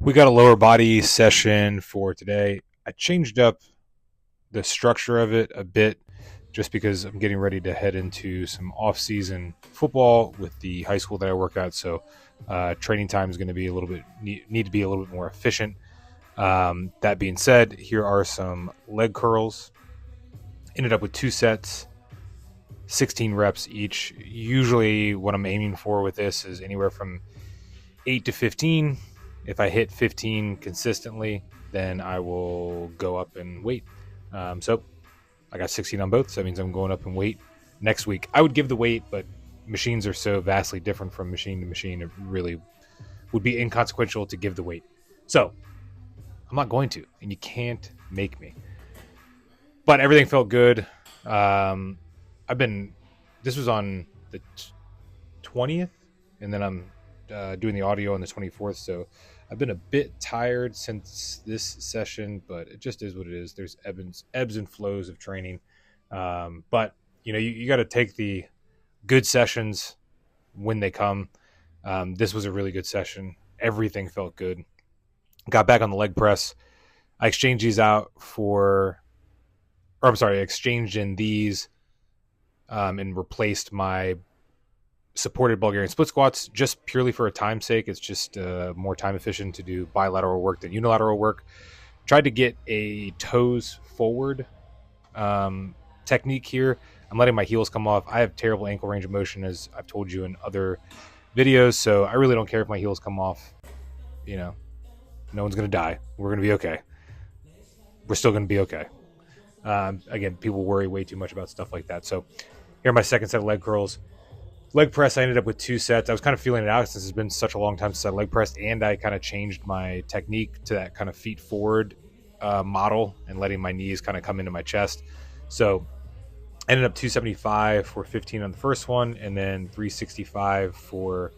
We got a lower body session for today. I changed up the structure of it a bit just because I'm getting ready to head into some off-season football with the high school that I work at. So training time is going to be need to be a little bit more efficient. That being said, here are some leg curls. Ended up with 2 sets, 16 reps each. Usually what I'm aiming for with this is anywhere from 8 to 15. If I hit 15 consistently, then I will go up and weight. So I got 16 on both, so that means I'm going up and weight next week. I would give the weight, but machines are so vastly different from machine to machine, it really would be inconsequential to give the weight. So I'm not going to, and you can't make me. But everything felt good. This was on the 20th, and then I'm doing the audio on the 24th, so I've been a bit tired since this session, but it just is what it is. There's ebbs and flows of training, but you got to take the good sessions when they come. This was a really good session. Everything felt good. Got back on the leg press. I exchanged these out exchanged in these and replaced my supported Bulgarian split squats just purely for a time sake. It's just more time efficient to do bilateral work than unilateral work. Tried to get a toes forward technique here. I'm letting my heels come off. I have terrible ankle range of motion, as I've told you in other videos, so I really don't care if my heels come off. No one's going to die. We're going to be okay. We're still going to be okay. Again, people worry way too much about stuff like that. So here are my second set of leg curls. Leg press, I ended up with 2 sets. I was kind of feeling it out since it's been such a long time since I leg pressed, and I kind of changed my technique to that kind of feet forward model and letting my knees kind of come into my chest. So I ended up 275 for 15 on the first one, and then 365 for,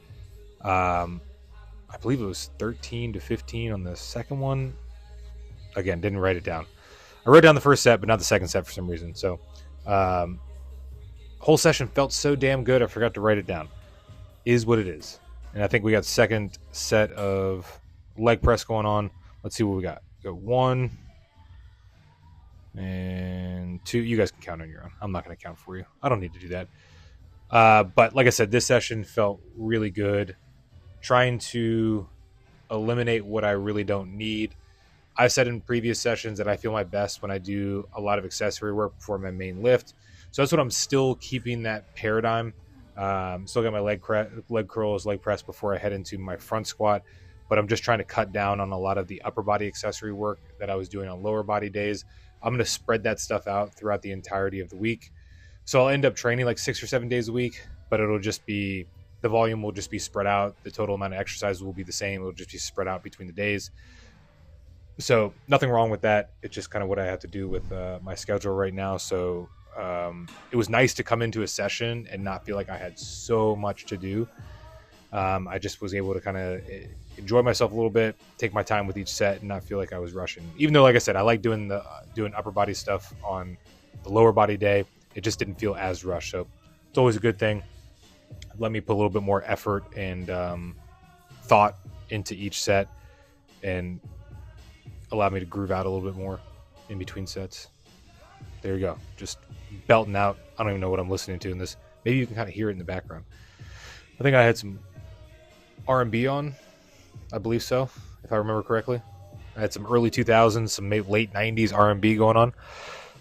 I believe it was 13 to 15 on the second one. Again, didn't write it down. I wrote down the first set, but not the second set for some reason. So, whole session felt so damn good, I forgot to write it down. Is what it is. And I think we got second set of leg press going on. Let's see what we got. We got 1 and 2. You guys can count on your own. I'm not going to count for you. I don't need to do that. But like I said, this session felt really good. Trying to eliminate what I really don't need. I've said in previous sessions that I feel my best when I do a lot of accessory work before my main lift. So that's what I'm still keeping that paradigm. Still got my leg curls, leg press before I head into my front squat. But I'm just trying to cut down on a lot of the upper body accessory work that I was doing on lower body days. I'm going to spread that stuff out throughout the entirety of the week. So I'll end up training like 6 or 7 days a week, but the volume will just be spread out. The total amount of exercises will be the same. It'll just be spread out between the days. So nothing wrong with that. It's just kind of what I have to do with my schedule right now. So it was nice to come into a session and not feel like I had so much to do. I just was able to kind of enjoy myself a little bit, take my time with each set, and not feel like I was rushing. Even though, like I said, I like doing upper body stuff on the lower body day. It just didn't feel as rushed. So it's always a good thing. Let me put a little bit more effort and thought into each set, and allow me to groove out a little bit more in between sets. There you go. Just belting out. I don't even know what I'm listening to in this. Maybe you can kind of hear it in the background. I think I had some R&B on. I believe so, if I remember correctly. I had some early 2000s, some late 90s R&B going on.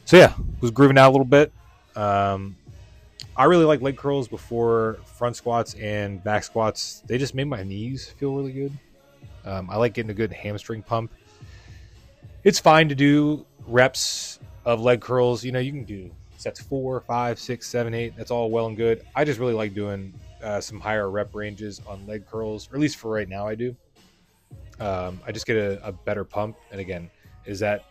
So yeah, was grooving out a little bit. I really like leg curls before front squats and back squats. They just made my knees feel really good. I like getting a good hamstring pump. It's fine to do reps of leg curls. You can do sets 4, 5, 6, 7, 8. That's all well and good. I just really like doing some higher rep ranges on leg curls, or at least for right now I do. I just get a better pump. And again, is that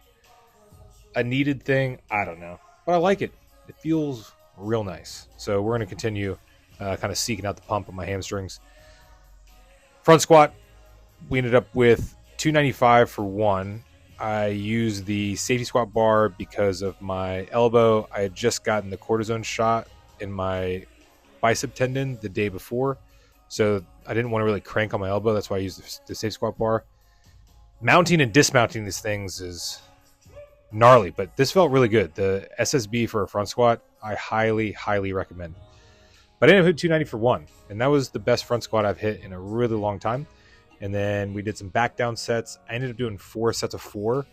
a needed thing? I don't know. But I like it. It feels real nice. So we're going to continue kind of seeking out the pump on my hamstrings. Front squat, we ended up with 295 for 1. I used the safety squat bar because of my elbow. I had just gotten the cortisone shot in my bicep tendon the day before, so I didn't want to really crank on my elbow. That's why I used the safety squat bar. mounting and dismounting these things is gnarly, but this felt really good. The SSB for a front squat, I highly, highly recommend. But I ended up hitting 290 for one, and that was the best front squat I've hit in a really long time. And then we did some back down sets. I ended up doing 4 sets of 4.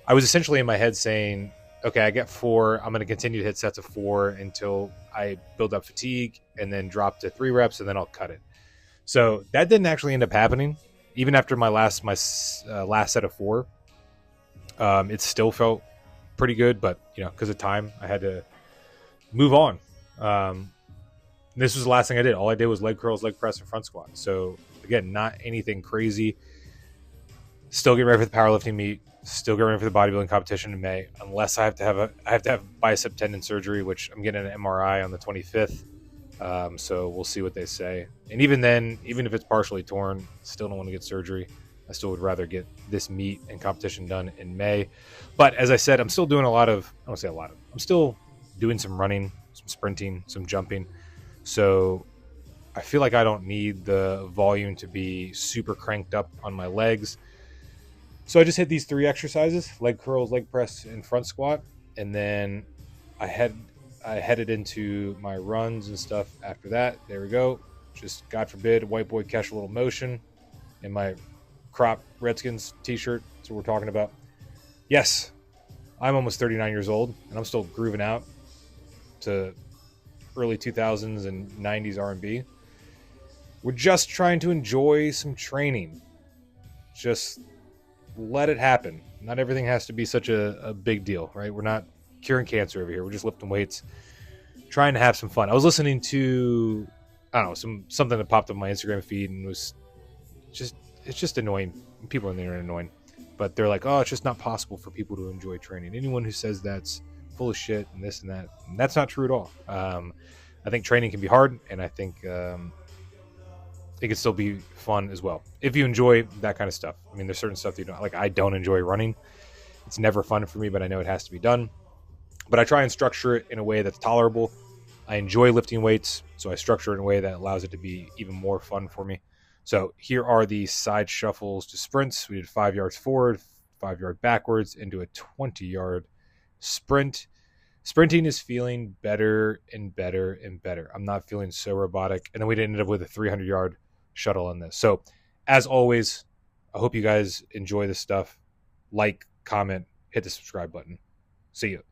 I was essentially in my head saying, okay, I get 4. I'm going to continue to hit sets of 4 until I build up fatigue and then drop to 3 reps, and then I'll cut it. So that didn't actually end up happening. Even after my last set of 4, it still felt pretty good, but because of time, I had to move on. This was the last thing I did. All I did was leg curls, leg press, and front squat. So again, not anything crazy. Still getting ready for the powerlifting meet. Still getting ready for the bodybuilding competition in May. Unless I have to have bicep tendon surgery, which I'm getting an MRI on the 25th. So we'll see what they say. And even then, even if it's partially torn, still don't want to get surgery. I still would rather get this meet and competition done in May. But as I said, I'm still doing I'm still doing some running, some sprinting, some jumping. So I feel like I don't need the volume to be super cranked up on my legs. So I just hit these 3 exercises: leg curls, leg press, and front squat. And then I headed into my runs and stuff after that. There we go. Just, God forbid, white boy catch a little motion in my crop Redskins t-shirt. That's what we're talking about. Yes, I'm almost 39 years old, and I'm still grooving out to early 2000s and 90s R&B. We're just trying to enjoy some training. Just let it happen. Not everything has to be such a big deal, right? We're not curing cancer over here. We're just lifting weights, trying to have some fun. I was listening to, I don't know, something that popped up on my Instagram feed, and it's just annoying. People on the internet are annoying, but they're like, oh, it's just not possible for people to enjoy training. Anyone who says that's full of shit and this and that, and that's not true at all. I think training can be hard, and I think it can still be fun as well if you enjoy that kind of stuff. I mean, there's certain stuff that you don't like. I don't enjoy running. It's never fun for me, but I know it has to be done. But I try and structure it in a way that's tolerable. I enjoy lifting weights, so I structure it in a way that allows it to be even more fun for me. So here are the side shuffles to sprints. We did 5 yards forward, 5 yard backwards into a 20-yard sprint. Sprinting is feeling better and better and better. I'm not feeling so robotic. And then we ended up with a 300-yard shuttle on this. So as always, I hope you guys enjoy this stuff. Like, comment, hit the subscribe button. See you.